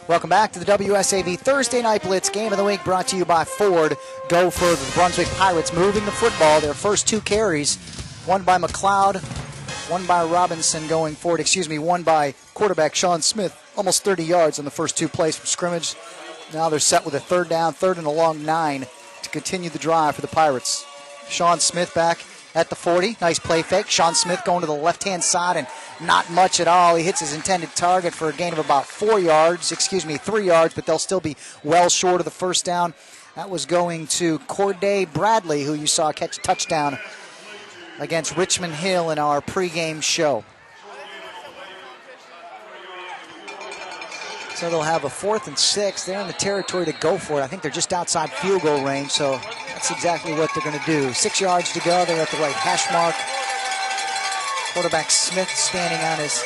Welcome back to the WSAV Thursday Night Blitz Game of the Week, brought to you by Ford. Go for the Brunswick Pirates moving the football. Their first two carries, one by McLeod, one by Robinson going forward. One by quarterback Sean Smith. Almost 30 yards on the first two plays from scrimmage. Now they're set with a third down, third and a long 9 to continue the drive for the Pirates. Sean Smith back at the 40. Nice play fake. Sean Smith going to the left-hand side and not much at all. He hits his intended target for a gain of about 3 yards, but they'll still be well short of the first down. That was going to Corday Bradley, who you saw catch a touchdown against Richmond Hill in our pregame show. So they'll have a 4th and 6. They're in the territory to go for it. I think they're just outside field goal range, so that's exactly what they're going to do. 6 yards to go. They're at the right hash mark. Quarterback Smith standing on his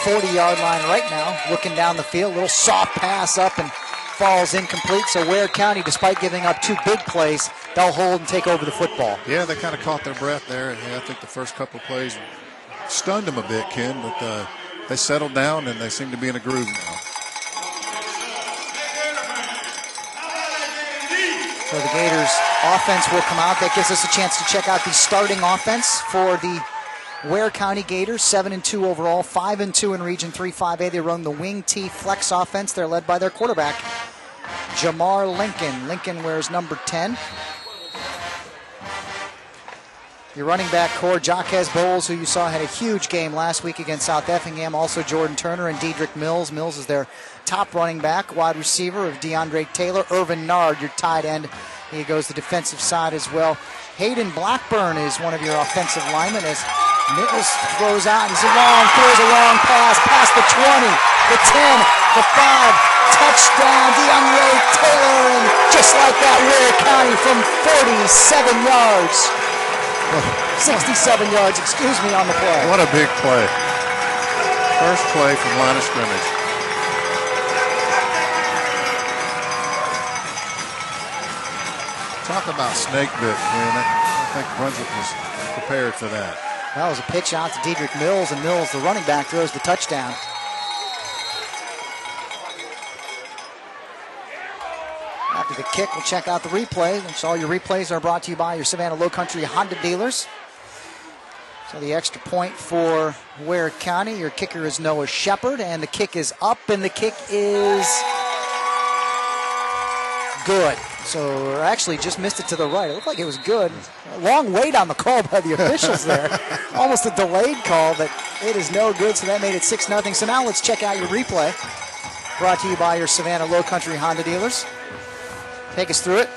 40-yard line right now, looking down the field. Little soft pass up and falls incomplete. So Ware County, despite giving up 2 big plays, they'll hold and take over the football. Yeah, they kind of caught their breath there. I think the first couple of plays stunned them a bit, Ken, but they settled down and they seem to be in a groove now. So the Gators offense will come out. That gives us a chance to check out the starting offense for the Ware County Gators. 7-2 overall, 5-2 in Region 3 5A. They run the wing T flex offense. They're led by their quarterback, Jamar Lincoln. Lincoln wears number 10. Your running back core, Jaquez Bowles, who you saw had a huge game last week against South Effingham. Also Jordan Turner and Dedrick Mills. Mills is their top running back. Wide receiver of DeAndre Taylor. Irvin Nard, your tight end. He goes the defensive side as well. Hayden Blackburn is one of your offensive linemen as Mills throws out. He's throws a long pass past the 20, the 10, the 5. Touchdown, DeAndre Taylor. And just like that, Ware County from 47 yards. 67 yards, on the play. What a big play. First play from line of scrimmage. Talk about snake bit, man. I think Brunswick was prepared for that. That was a pitch out to Dedrick Mills, and Mills, the running back, throws the touchdown. After the kick, we'll check out the replay, which all your replays are brought to you by your Savannah Low Country Honda dealers. So the extra point for Ware County. Your kicker is Noah Shepard, and the kick is up, and the kick is good. So actually just missed it to the right. It looked like it was good. A long wait on the call by the officials there. Almost a delayed call, but it is no good, so that made it 6-0. So now let's check out your replay, brought to you by your Savannah Low Country Honda dealers. Take us through it.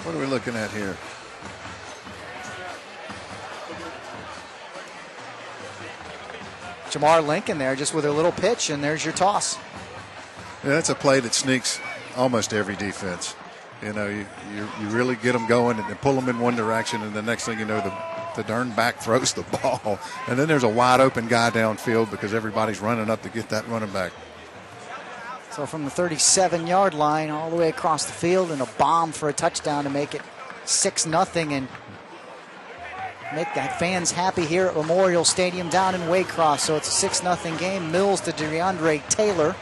What are we looking at here? Jamar Lincoln there just with a little pitch, and there's your toss. Yeah, that's a play that sneaks almost every defense. You know, you really get them going and pull them in one direction, and the next thing you know, the darn back throws the ball. And then there's a wide open guy downfield because everybody's running up to get that running back. So from the 37-yard line all the way across the field, and a bomb for a touchdown to make it 6-0 and make the fans happy here at Memorial Stadium down in Waycross. So it's a 6-0 game. Mills to DeAndre Taylor.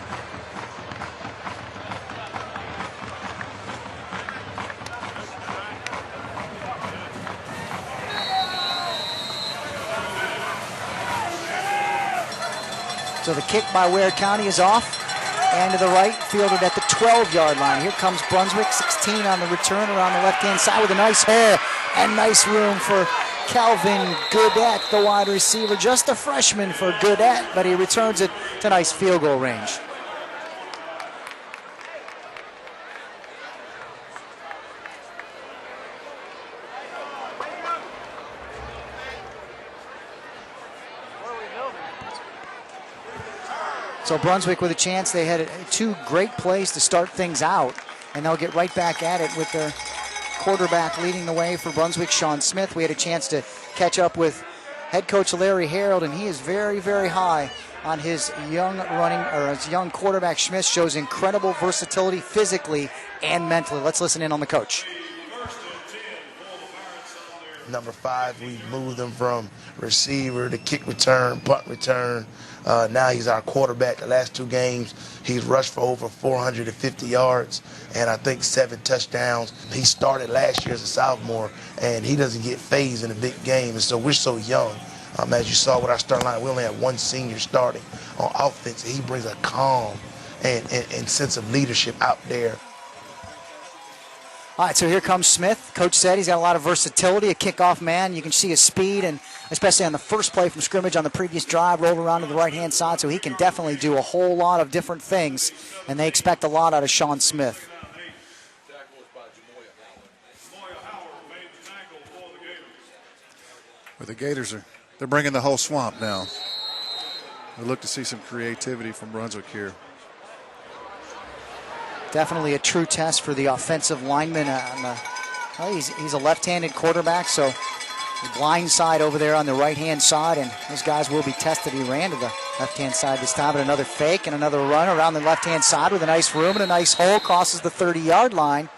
So the kick by Ware County is off. And to the right, fielded at the 12-yard line. Here comes Brunswick, 16 on the return around the left-hand side with a nice hole and nice room for Calvin Goodette, the wide receiver. Just a freshman for Goodette, but he returns it to nice field goal range. So Brunswick with a chance. They had 2 great plays to start things out, and they'll get right back at it with their quarterback leading the way for Brunswick, Sean Smith. We had a chance to catch up with head coach Larry Harold, and he is very, very high on his young quarterback. Schmidt shows incredible versatility physically and mentally. Let's listen in on the coach. Number 5, we moved them from receiver to kick return, punt return. Now he's our quarterback. The last 2 games, he's rushed for over 450 yards and I think 7 touchdowns. He started last year as a sophomore, and he doesn't get phased in a big game. And so we're so young. As you saw with our starting line, we only have 1 senior starting on offense. He brings a calm and sense of leadership out there. All right, so here comes Smith. Coach said he's got a lot of versatility, a kickoff man. You can see his speed, and especially on the first play from scrimmage on the previous drive, rolled around to the right-hand side, so he can definitely do a whole lot of different things, and they expect a lot out of Sean Smith. But the Gators they're bringing the whole swamp now. We look to see some creativity from Brunswick here. Definitely a true test for the offensive lineman. He's a left-handed quarterback, so the blind side over there on the right-hand side, and those guys will be tested. He ran to the left-hand side this time, but another fake and another run around the left-hand side with a nice room and a nice hole, crosses the 30-yard line,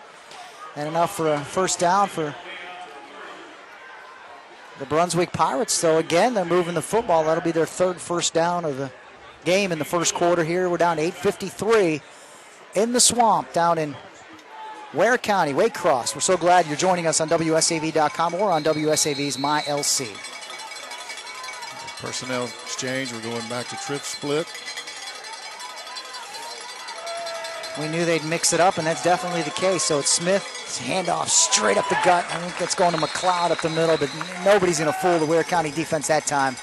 and enough for a first down for the Brunswick Pirates. So again, they're moving the football. That'll be their 3rd first down of the game in the first quarter here. We're down to 8:53 in the swamp down in Ware County, Waycross. We're so glad you're joining us on WSAV.com or on WSAV's MyLC. Personnel exchange. We're going back to trip split. We knew they'd mix it up, and that's definitely the case. So it's Smith's handoff straight up the gut. I think that's going to McLeod up the middle, but nobody's going to fool the Ware County defense that time.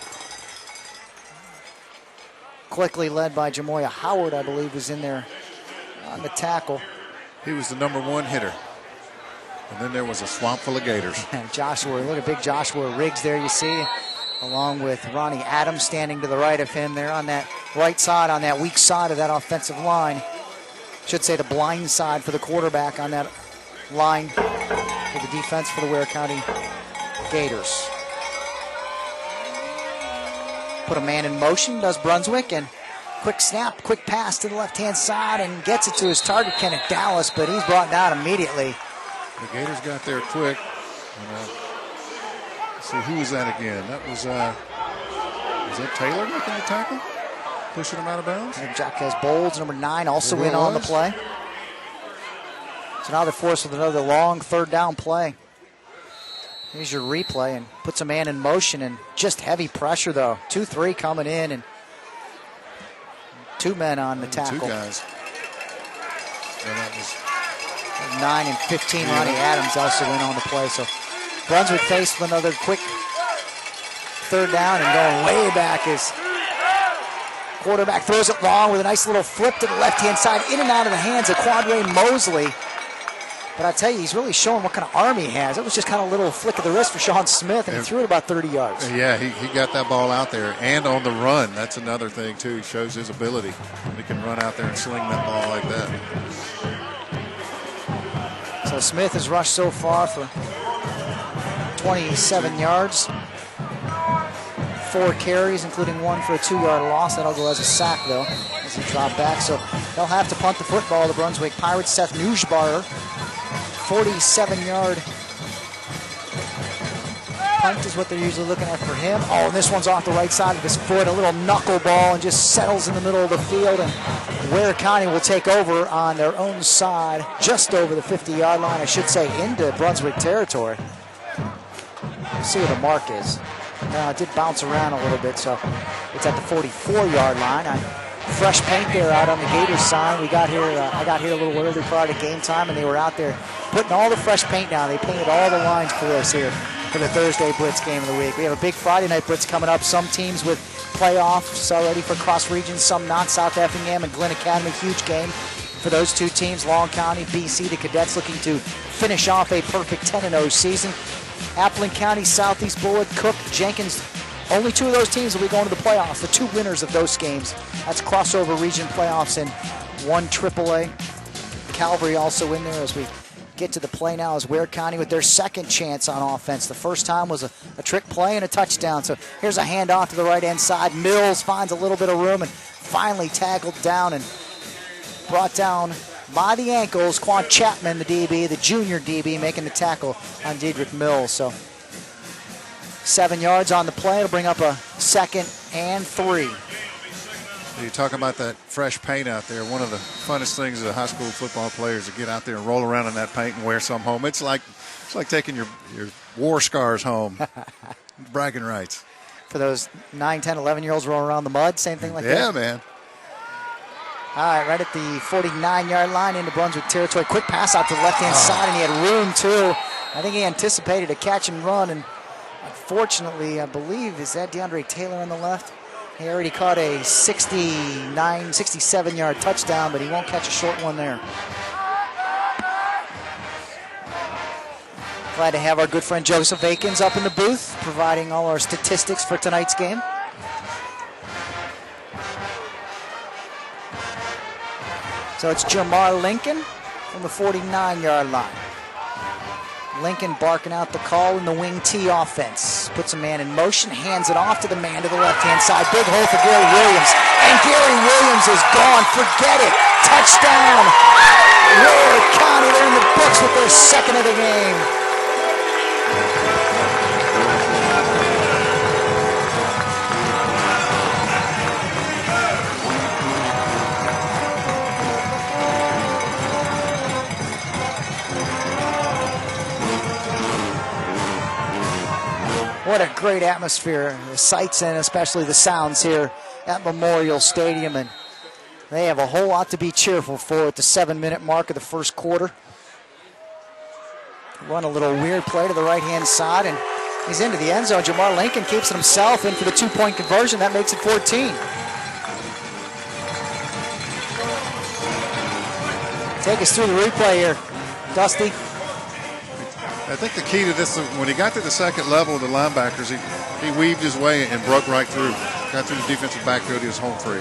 Quickly led by Jamoya Howard, I believe, was in there on the tackle. He was the #1 hitter. And then there was a swamp full of Gators. Joshua, look at big Joshua Riggs there, you see, along with Ronnie Adams standing to the right of him there on that right side, on that weak side of that offensive line. Should say the blind side for the quarterback on that line for the defense for the Ware County Gators. Put a man in motion, does Brunswick, and quick snap, quick pass to the left-hand side, and gets it to his target, Kenneth Dallas, but he's brought down immediately. The Gators got there quick. Let's see, who was that again? That was that Taylor making the tackle? Pushing him out of bounds? And Jaquez Bowles, #9, also in on the play. So now they're forced with another long 3rd down play. Here's your replay, and puts a man in motion, and just heavy pressure, though. 2-3 coming in, and 2 men on the tackle. 2 guys. And that was 9 and 15, Ronnie Adams also in on the play. So Brunswick faced with another quick 3rd down, and going way back is quarterback throws it long with a nice little flip to the left-hand side, in and out of the hands of Quadre Mosley. But I tell you, he's really showing what kind of arm he has. It was just kind of a little flick of the wrist for Sean Smith, and he threw it about 30 yards. Yeah, he got that ball out there, and on the run. That's another thing, too. He shows his ability. He can run out there and sling that ball like that. So Smith has rushed so far for 27 yards. 4 carries, including 1 for a 2-yard loss. That'll go as a sack, though, as he dropped back. So they'll have to punt the football. The Brunswick Pirates, Seth Nussbauer, 47-yard punt is what they're usually looking at for him. Oh, and this one's off the right side of his foot. A little knuckleball, and just settles in the middle of the field. And Ware County will take over on their own side, just over the 50-yard line, I should say, into Brunswick territory. Let's see what the mark is. It did bounce around a little bit, so it's at the 44-yard line. Fresh paint there out on the Gators side. I got here a little early prior to game time, and they were out there putting all the fresh paint down. They painted all the lines for us here for the Thursday Blitz game of the week. We have a big Friday night Blitz coming up. Some teams with playoffs already for cross regions, some not. South Effingham and Glen Academy, huge game for those 2 teams. Long County, BC, the Cadets looking to finish off a perfect 10-0 season. Appling County, Southeast Bullitt, Cook, Jenkins. Only 2 of those teams will be going to the playoffs. The 2 winners of those games. That's crossover region playoffs and 1 AAA. Calvary also in there as we get to the play now is Ware County with their 2nd chance on offense. The first time was a trick play and a touchdown. So here's a handoff to the right-hand side. Mills finds a little bit of room and finally tackled down and brought down by the ankles. Quan Chapman, the DB, the junior DB, making the tackle on Dedrick Mills. So 7 yards on the play. It'll bring up a 2nd and 3. You talk about that fresh paint out there. One of the funnest things as a high school football player is to get out there and roll around in that paint and wear some home. It's like taking your war scars home. Bragging rights. For those 9, 10, 11-year-olds rolling around the mud, same thing like that? Yeah, man. All right, right at the 49-yard line into Brunswick territory. Quick pass out to the left-hand side, and he had room, too. I think he anticipated a catch and run, and unfortunately, I believe, is that DeAndre Taylor on the left? He already caught a 67-yard touchdown, but he won't catch a short one there. Glad to have our good friend Joseph Akins up in the booth, providing all our statistics for tonight's game. So it's Jamar Lincoln from the 49-yard line. Lincoln barking out the call in the wing T offense. Puts a man in motion, hands it off to the man to the left-hand side. Big hole for Gary Williams. And Gary Williams is gone. Forget it. Touchdown. Ware County, they're in the books with their second of the game. What a great atmosphere, the sights and especially the sounds here at Memorial Stadium. And they have a whole lot to be cheerful for at the 7-minute mark of the first quarter. Run a little weird play to the right-hand side, and he's into the end zone. Jamar Lincoln keeps it himself in for the 2-point conversion. That makes it 14. Take us through the replay here, Dusty. I think the key to this, when he got to the second level of the linebackers, he weaved his way and broke right through. Got through the defensive backfield, he was home free.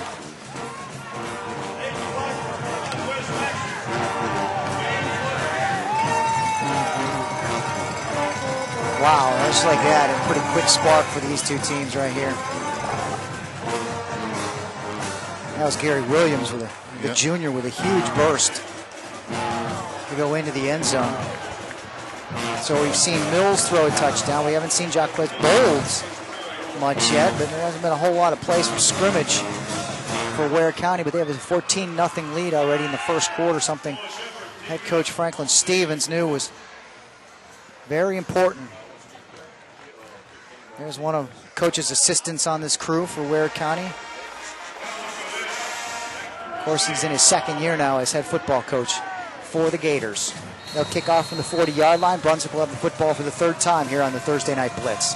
Wow, just like that, a pretty quick spark for these two teams right here. That was Gary Williams, with the junior, with a huge burst to go into the end zone. So we've seen Mills throw a touchdown. We haven't seen Jacques Bolds much yet, but there hasn't been a whole lot of plays from scrimmage for Ware County, but they have a 14-0 lead already in the first quarter, something head coach Franklin Stevens knew was very important. There's one of coach's assistants on this crew for Ware County. Of course, he's in his second year now as head football coach for the Gators. They'll kick off from the 40-yard line. Brunswick will have the football for the third time here on the Thursday Night Blitz.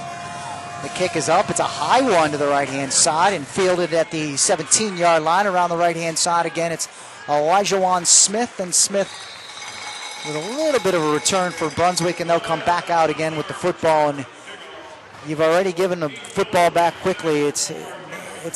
The kick is up. It's a high one to the right-hand side and fielded at the 17-yard line around the right-hand side. Again, it's Elijah Smith, and Smith with a little bit of a return for Brunswick, and they'll come back out again with the football. And you've already given the football back quickly. It's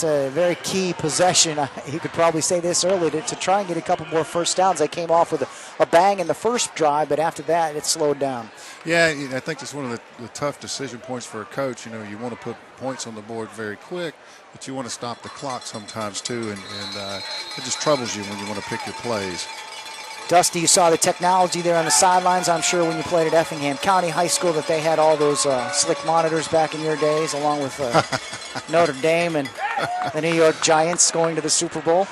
a very key possession. You could probably say this early to try and get a couple more first downs. They came off with a bang in the first drive, but after that, it slowed down. Yeah, I think it's one of the tough decision points for a coach. You know, you want to put points on the board very quick, but you want to stop the clock sometimes too, and it just troubles you when you want to pick your plays. Dusty, you saw the technology there on the sidelines. I'm sure when you played at Effingham County High School that they had all those slick monitors back in your days, along with Notre Dame and the New York Giants going to the Super Bowl.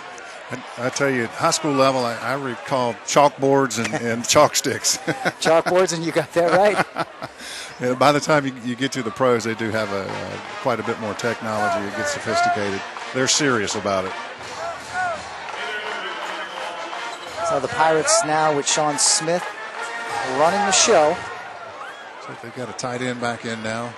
I tell you, at high school level, I recall chalkboards and chalk sticks. Chalkboards, and you got that right. Yeah, by the time you get to the pros, they do have quite a bit more technology. It gets sophisticated. They're serious about it. So the Pirates now with Sean Smith running the show. So they've got a tight end back in now.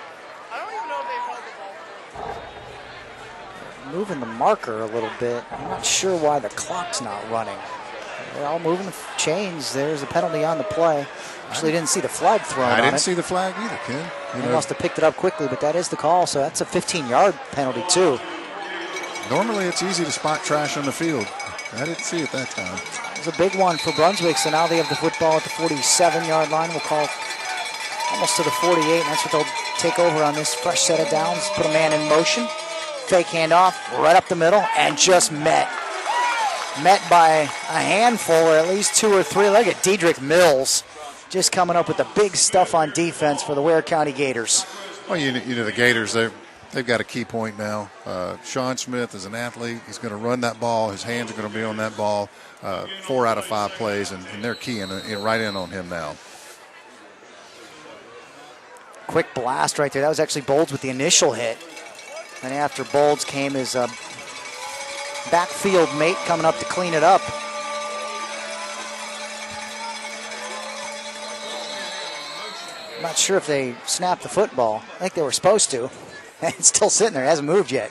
Moving the marker a little bit. I'm not sure why the clock's not running. They're all moving the chains. There's a penalty on the play. Actually, didn't see the flag thrown on it. I didn't see the flag either, Ken. They must have picked it up quickly, but that is the call. So that's a 15-yard penalty, too. Normally, it's easy to spot trash on the field. I didn't see it that time. It was a big one for Brunswick, so now they have the football at the 47-yard line. We'll call almost to the 48, and that's what they'll take over on this fresh set of downs. Put a man in motion. Fake handoff right up the middle, and just met by a handful, or at least two or three. Look at Dedrick Mills just coming up with the big stuff on defense for the Ware County Gators. Well, you know the Gators, They've got a key point now. Sean Smith is an athlete. He's going to run that ball. His hands are going to be on that ball 4 out of 5 plays, and they're keying right in on him now. Quick blast right there. That was actually Bolds with the initial hit. And after Bolds came his backfield mate coming up to clean it up. I'm not sure if they snapped the football. I think they were supposed to. It's still sitting there. It hasn't moved yet.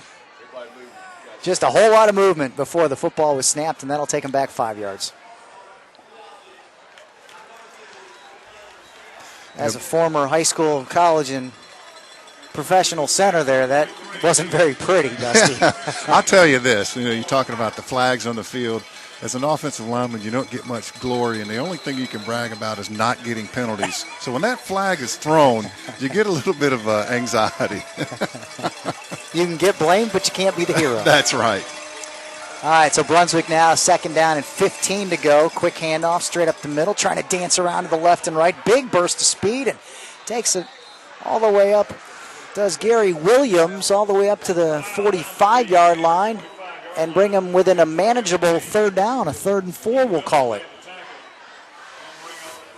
Just a whole lot of movement before the football was snapped, and that'll take them back 5 yards. As a former high school, college, and professional center there, that wasn't very pretty, Dusty. I'll tell you this. You're talking about the flags on the field. As an offensive lineman, you don't get much glory, and the only thing you can brag about is not getting penalties. So when that flag is thrown, you get a little bit of anxiety. You can get blamed, but you can't be the hero. That's right. All right, so Brunswick now, 2nd down and 15 to go. Quick handoff straight up the middle, trying to dance around to the left and right. Big burst of speed, and takes it all the way up. Does Gary Williams all the way up to the 45-yard line and bring him within a manageable 3rd down, a 3rd and 4, we'll call it.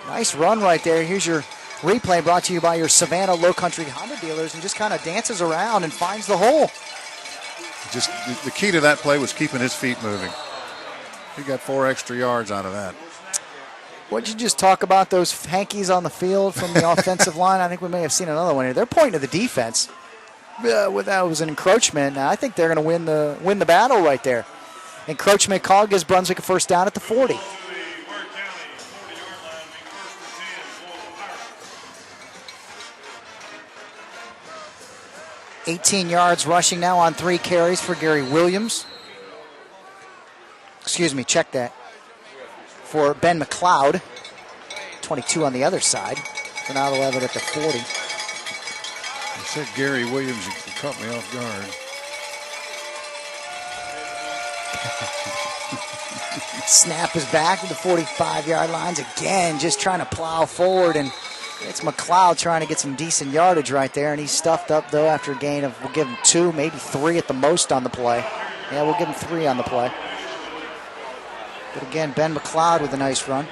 Nice run right there. Here's your replay brought to you by your Savannah Low Country Honda dealers, and just kind of dances around and finds the hole. Just the key to that play was keeping his feet moving. He got 4 extra yards out of that. What did you just talk about, those hankies on the field from the offensive line? I think we may have seen another one here. They're pointing to the defense. That was an encroachment. I think they're going to win the battle right there. Encroachment call gives Brunswick a 1st down at the 40. $18 yards rushing now on 3 carries for Gary Williams. Excuse me, check that. For Ben McLeod. 22 on the other side. So now they'll have it at the 40. I said Gary Williams, you caught me off guard. Snap is back to the 45-yard lines again, just trying to plow forward, and it's McLeod trying to get some decent yardage right there, and he's stuffed up, though, after a gain of, we'll give him 2, maybe 3 at the most on the play. Yeah, we'll give him 3 on the play. But again, Ben McLeod with a nice run.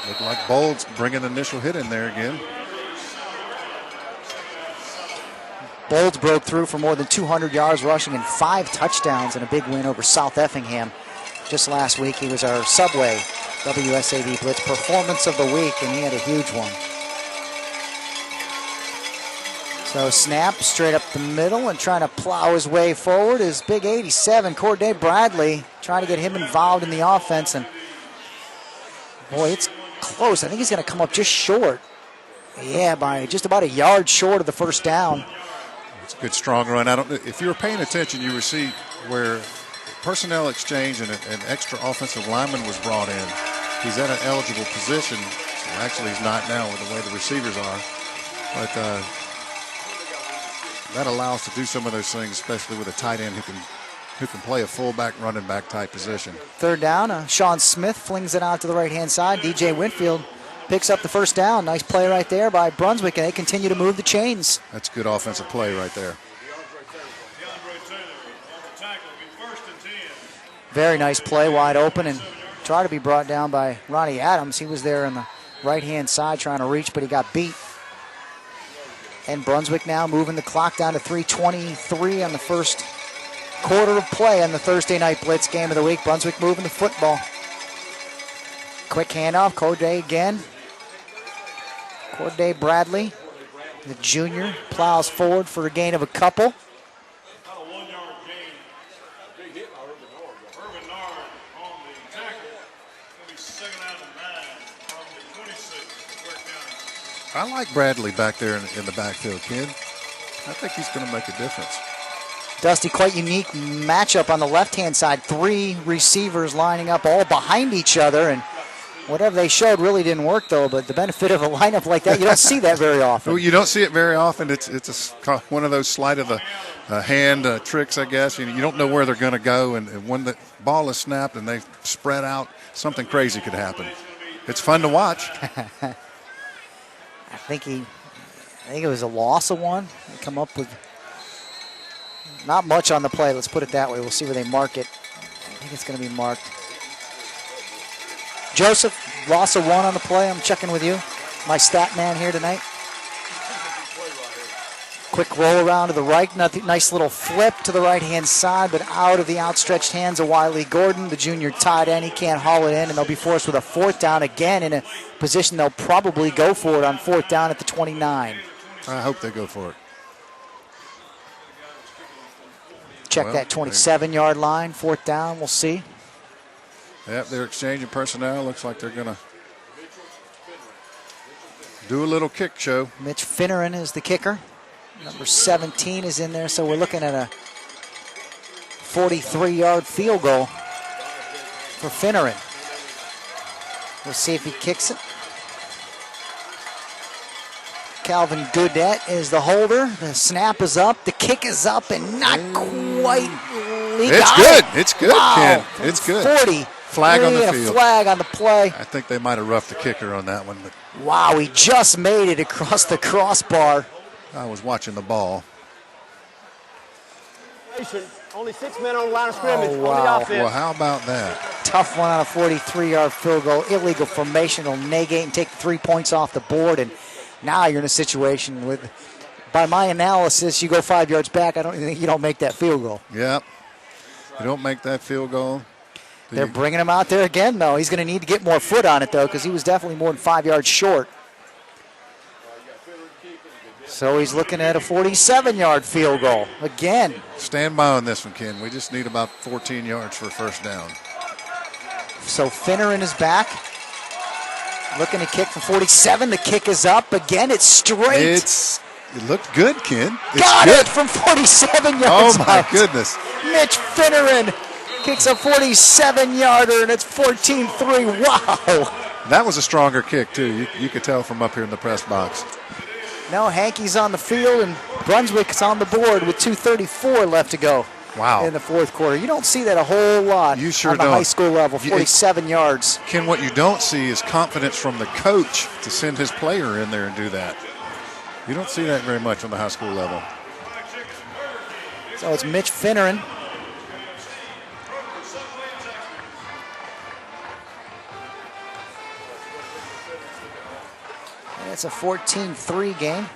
Looked like Bolds bringing the initial hit in there again. Bolds broke through for more than 200 yards rushing and 5 touchdowns in a big win over South Effingham just last week. He was our Subway WSAV Blitz Performance of the Week, and he had a huge one. So snap straight up the middle and trying to plow his way forward is big 87, Corday Bradley, trying to get him involved in the offense. And boy, it's close. I think he's going to come up just short. Yeah, by just about a yard short of the 1st down. It's a good, strong run. If you were paying attention, you would see where personnel exchange and an extra offensive lineman was brought in. He's at an eligible position. So actually, he's not now with the way the receivers are. But that allows to do some of those things, especially with a tight end who can play a fullback, running back type position. 3rd down. Sean Smith flings it out to the right-hand side. DJ Winfield picks up the 1st down. Nice play right there by Brunswick, and they continue to move the chains. That's good offensive play right there. Very nice play, wide open, and tried to be brought down by Ronnie Adams. He was there on the right-hand side trying to reach, but he got beat. And Brunswick now moving the clock down to 3:23 on the 1st quarter of play on the Thursday Night Blitz game of the week. Brunswick moving the football. Quick handoff, Corday again. Corday Bradley, the junior, plows forward for a gain of a couple. I like Bradley back there in the backfield, kid. I think he's going to make a difference. Dusty, quite unique matchup on the left-hand side. 3 receivers lining up all behind each other, and whatever they showed really didn't work, though. But the benefit of a lineup like that, you don't see that very often. Well, you don't see it very often. It's one of those sleight of the hand tricks, I guess. You don't know where they're going to go, and when the ball is snapped and they spread out, something crazy could happen. It's fun to watch. I think he I think it was a loss of one. They come up with not much on the play. Let's put it that way. We'll see where they mark it. I think it's going to be marked. Joseph, loss of one on the play. I'm checking with you. My stat man here tonight. Quick roll around to the right. Nice little flip to the right-hand side, but out of the outstretched hands of Wiley Gordon, the junior tight end. He can't haul it in, and they'll be forced with a fourth down again in a position they'll probably go for it on fourth down at the 29. I hope they go for it. Check that 27-yard line, fourth down. We'll see. Yep, they're exchanging personnel. Looks like they're going to do a little kick show. Mitch Finneran is the kicker. Number 17 is in there, so we're looking at a 43-yard field goal for Finneran. We'll see if he kicks it. Calvin Goodette is the holder. The snap is up. The kick is up and not quite. It's good. It's good, wow. Ken. It's good. 40. Flag on the field. A flag on the play. I think they might have roughed the kicker on that one. But wow, he just made it across the crossbar. I was watching the ball. Only 6 men on the line of scrimmage. Oh, wow. Well, how about that? Tough one on a 43-yard field goal. Illegal formation will negate and take 3 points off the board. And now you're in a situation with, by my analysis, you go 5 yards back. I don't think you don't make that field goal. Yep. You don't make that field goal. They're bringing him out there again, though. He's going to need to get more foot on it, though, because he was definitely more than 5 yards short. So he's looking at a 47-yard field goal again. Stand by on this one, Ken. We just need about 14 yards for a first down. So Finneran is back. Looking to kick from 47. The kick is up. Again, it's straight. It looked good, Ken. Got it from 47 yards Oh, my out. goodness. Mitch Finneran kicks a 47-yarder, and it's 14-3. Wow. That was a stronger kick, too. You could tell from up here in the press box. Now Hankey's on the field, and Brunswick's on the board with 2:34 left to go. Wow. In the fourth quarter. You don't see that a whole lot you sure on the don't. high school level, 47 yards. Ken, what you don't see is confidence from the coach to send his player in there and do that. You don't see that very much on the high school level. So it's Mitch Finneran. And it's a 14-3 game.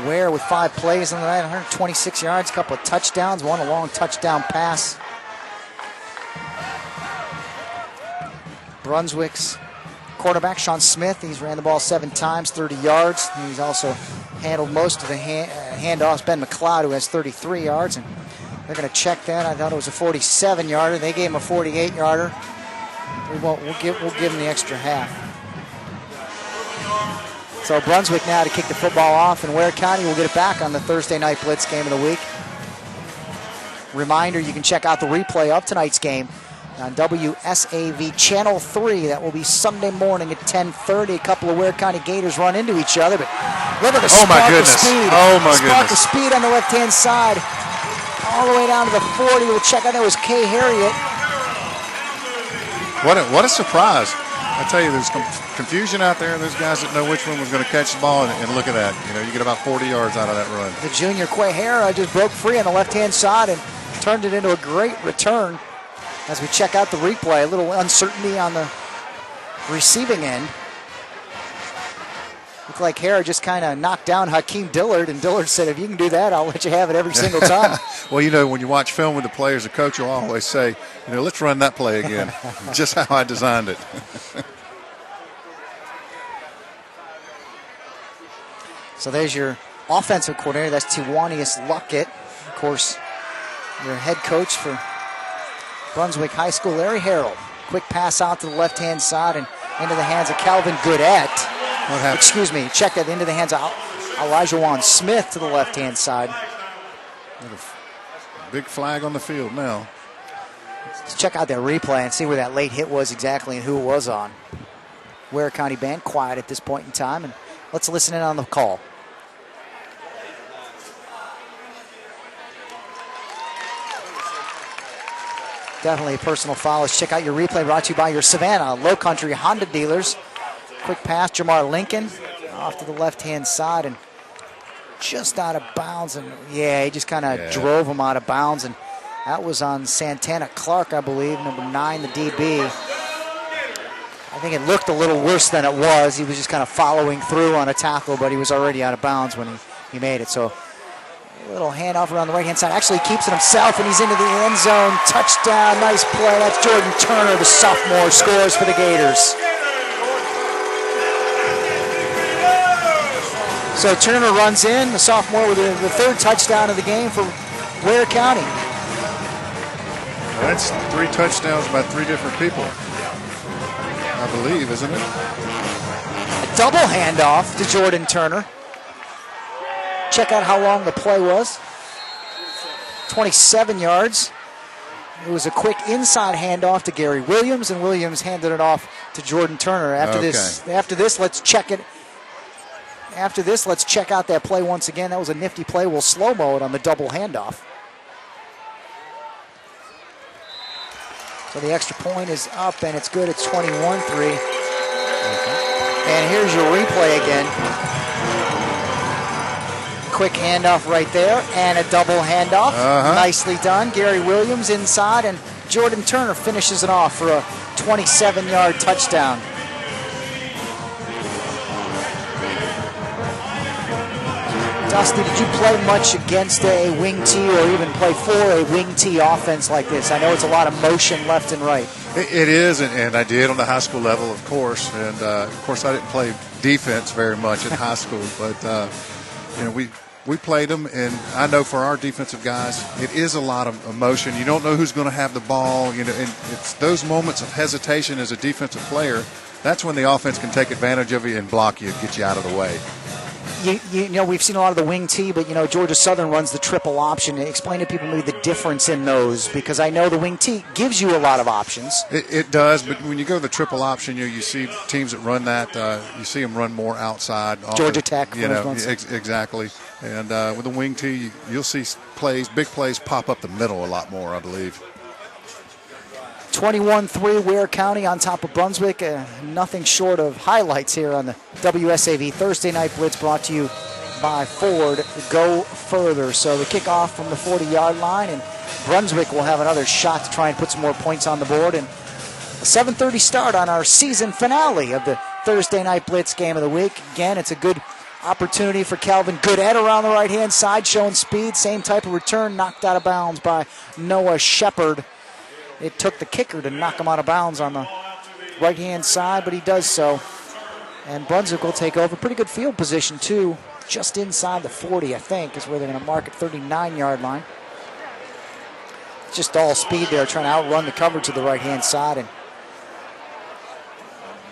Ware with 5 plays on the night, 126 yards, a couple of touchdowns, one a long touchdown pass. Brunswick's quarterback, Sean Smith, he's ran the ball 7 times, 30 yards. He's also handled most of the handoffs. Ben McLeod, who has 33 yards, and they're going to check that. I thought it was a 47-yarder. They gave him a 48-yarder. We'll give him the extra half. So Brunswick now to kick the football off, and Ware County will get it back on the Thursday Night Blitz game of the week. Reminder, you can check out the replay of tonight's game on WSAV Channel 3. That will be Sunday morning at 10:30. A couple of Ware County Gators run into each other, but look at the spark of speed. Spark of speed on the left-hand side. All the way down to the 40. We'll check out, that was Kay Harriet. What a surprise. I tell you, there's confusion out there, and there's guys that know which one was going to catch the ball, and look at that. You know, you get about 40 yards out of that run. The junior Quahara just broke free on the left-hand side and turned it into a great return. As we check out the replay, a little uncertainty on the receiving end. Looked like Hara just kind of knocked down Hakeem Dillard, and Dillard said, if you can do that, I'll let you have it every single time. Well, you know, when you watch film with the players, the coach will always say, you know, let's run that play again. Just how I designed it. So there's your offensive coordinator. That's Tiwanius Luckett. Of course, your head coach for Brunswick High School, Larry Harrell. Quick pass out to the left-hand side and into the hands of Calvin Goodette. Excuse me, check that into the hands of Elijah Juan Smith to the left-hand side. Big flag on the field now. Let's check out that replay and see where that late hit was exactly and who it was on. Ware County band quiet at this point in time, and let's listen in on the call. Definitely a personal foul. Let's check out your replay brought to you by your Savannah Low Country Honda dealers. Quick pass, Jamar Lincoln off to the left-hand side and just out of bounds. And yeah, he just kind of drove him out of bounds. And that was on Santana Clark, I believe, number 9, the DB. I think it looked a little worse than it was. He was just kind of following through on a tackle, but he was already out of bounds when he made it. So a little handoff around the right-hand side. Actually, he keeps it himself, and he's into the end zone. Touchdown, nice play. That's Jordan Turner, the sophomore, scores for the Gators. So Turner runs in, the sophomore, with the third touchdown of the game for Ware County. Well, that's 3 touchdowns by 3 different people, I believe, isn't it? A double handoff to Jordan Turner. Check out how long the play was. 27 yards. It was a quick inside handoff to Gary Williams, and Williams handed it off to Jordan Turner. After this, let's check it. After this, let's check out that play once again. That was a nifty play. We'll slow-mo it on the double handoff. So the extra point is up, and it's good. It's 21-3. And here's your replay again. Quick handoff right there, and a double handoff. Nicely done. Gary Williams inside, and Jordan Turner finishes it off for a 27-yard touchdown. Dusty, did you play much against a wing T or even play for a wing T offense like this? I know it's a lot of motion left and right. It is, and I did on the high school level, of course. And, of course, I didn't play defense very much in high school. But, we played them, and I know for our defensive guys, it is a lot of emotion. You don't know who's going to have the ball. And it's those moments of hesitation as a defensive player, that's when the offense can take advantage of you and block you and get you out of the way. You know, we've seen a lot of the wing T, but, Georgia Southern runs the triple option. Explain to people maybe the difference in those, because I know the wing T gives you a lot of options. It does, but when you go to the triple option, you see teams that run that. You see them run more outside. Georgia Tech. Exactly. And with the wing T, you'll see big plays pop up the middle a lot more, I believe. 21-3 Ware County on top of Brunswick. Nothing short of highlights here on the WSAV Thursday Night Blitz, brought to you by Ford. Go further. So the kickoff from the 40-yard line, and Brunswick will have another shot to try and put some more points on the board. And a 7:30 start on our season finale of the Thursday Night Blitz game of the week. Again, it's a good opportunity for Calvin Goodhead around the right-hand side, showing speed. Same type of return, knocked out of bounds by Noah Shepard. It took the kicker to knock him out of bounds on the right-hand side, but he does so. And Brunswick will take over. Pretty good field position, too. Just inside the 40, I think, is where they're going to mark at 39-yard line. Just all speed there, trying to outrun the coverage to the right-hand side. And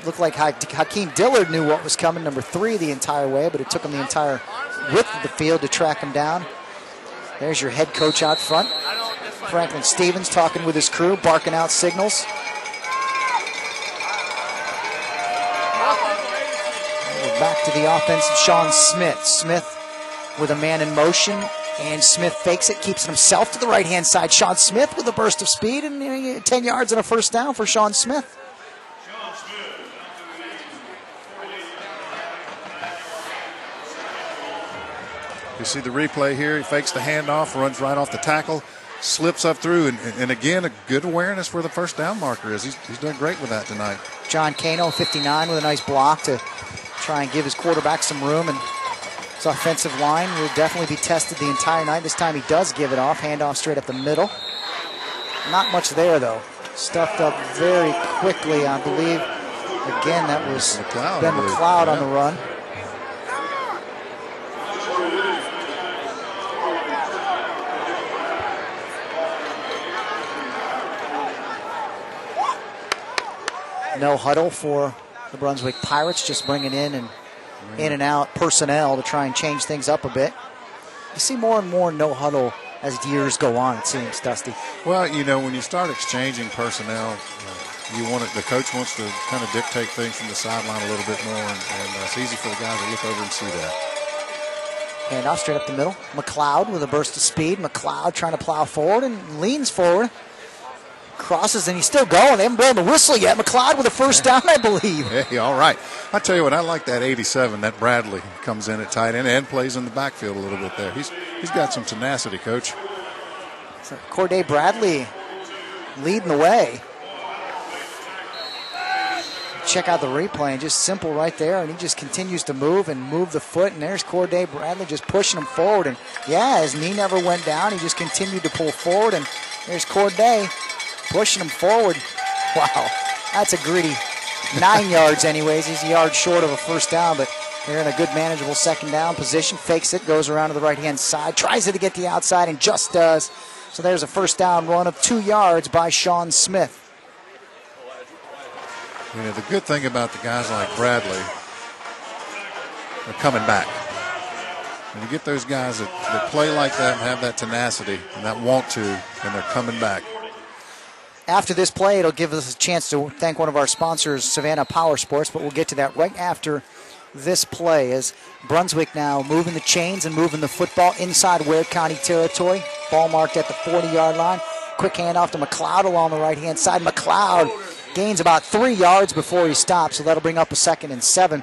looked like Hakeem Dillard knew what was coming, number 3, the entire way, but it took him the entire width of the field to track him down. There's your head coach out front. Franklin Stevens talking with his crew, barking out signals. We're back to the offense, Sean Smith. Smith with a man in motion, and Smith fakes it, keeps it himself to the right-hand side. Sean Smith with a burst of speed, and 10 yards and a first down for Sean Smith. You see the replay here. He fakes the handoff, runs right off the tackle, slips up through, and again, a good awareness where the first down marker is. He's doing great with that tonight. John Cano, 59, with a nice block to try and give his quarterback some room. And his offensive line will definitely be tested the entire night. This time he does give it off. Handoff straight up the middle. Not much there, though. Stuffed up very quickly, I believe. Again, that was Ben McLeod on the run. No huddle for the Brunswick Pirates, just bringing in and out personnel to try and change things up a bit. You see more and more no huddle as the years go on, it seems, Dusty. Well, when you start exchanging personnel, the coach wants to kind of dictate things from the sideline a little bit more, and it's easy for the guys to look over and see that. Handoff straight up the middle. McLeod with a burst of speed. McLeod trying to plow forward and leans forward. Crosses, and he's still going. They haven't blown the whistle yet. McLeod with a first down, I believe. Hey, all right. I tell you what, I like that 87. That Bradley comes in at tight end and plays in the backfield a little bit there. He's got some tenacity, Coach. So Corday Bradley leading the way. Check out the replay, and just simple right there, and he just continues to move the foot, and there's Corday Bradley just pushing him forward, and yeah, his knee never went down. He just continued to pull forward, and there's Corday pushing him forward. Wow, that's a gritty 9 yards anyways. He's a yard short of a first down, but they're in a good manageable second down position. Fakes it, goes around to the right-hand side, tries it to get the outside, and just does. So there's a first down run of 2 yards by Sean Smith. You know, the good thing about the guys like Bradley, they're coming back. When you get those guys that play like that and have that tenacity and that want to, and they're coming back. After this play, it'll give us a chance to thank one of our sponsors, Savannah Power Sports, but we'll get to that right after this play as Brunswick now moving the chains and moving the football inside Ware County territory. Ball marked at the 40-yard line. Quick handoff to McLeod along the right-hand side. McLeod gains about 3 yards before he stops, so that'll bring up a 2nd and 7.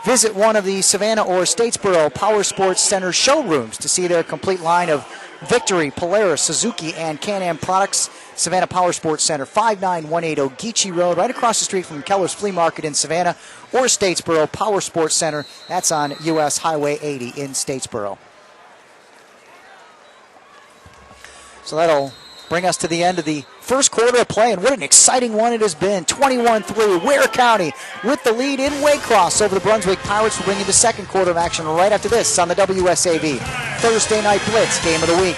Visit one of the Savannah or Statesboro Power Sports Center showrooms to see their complete line of Victory, Polaris, Suzuki, and Can-Am products. Savannah Power Sports Center, 5918 Ogeechee Road, right across the street from Keller's Flea Market in Savannah, or Statesboro Power Sports Center. That's on U.S. Highway 80 in Statesboro. So that'll bring us to the end of the first quarter of play, and what an exciting one it has been. 21-3, Ware County with the lead in Waycross over the Brunswick Pirates. We'll bring you the second quarter of action right after this on the WSAV Thursday Night Blitz Game of the Week.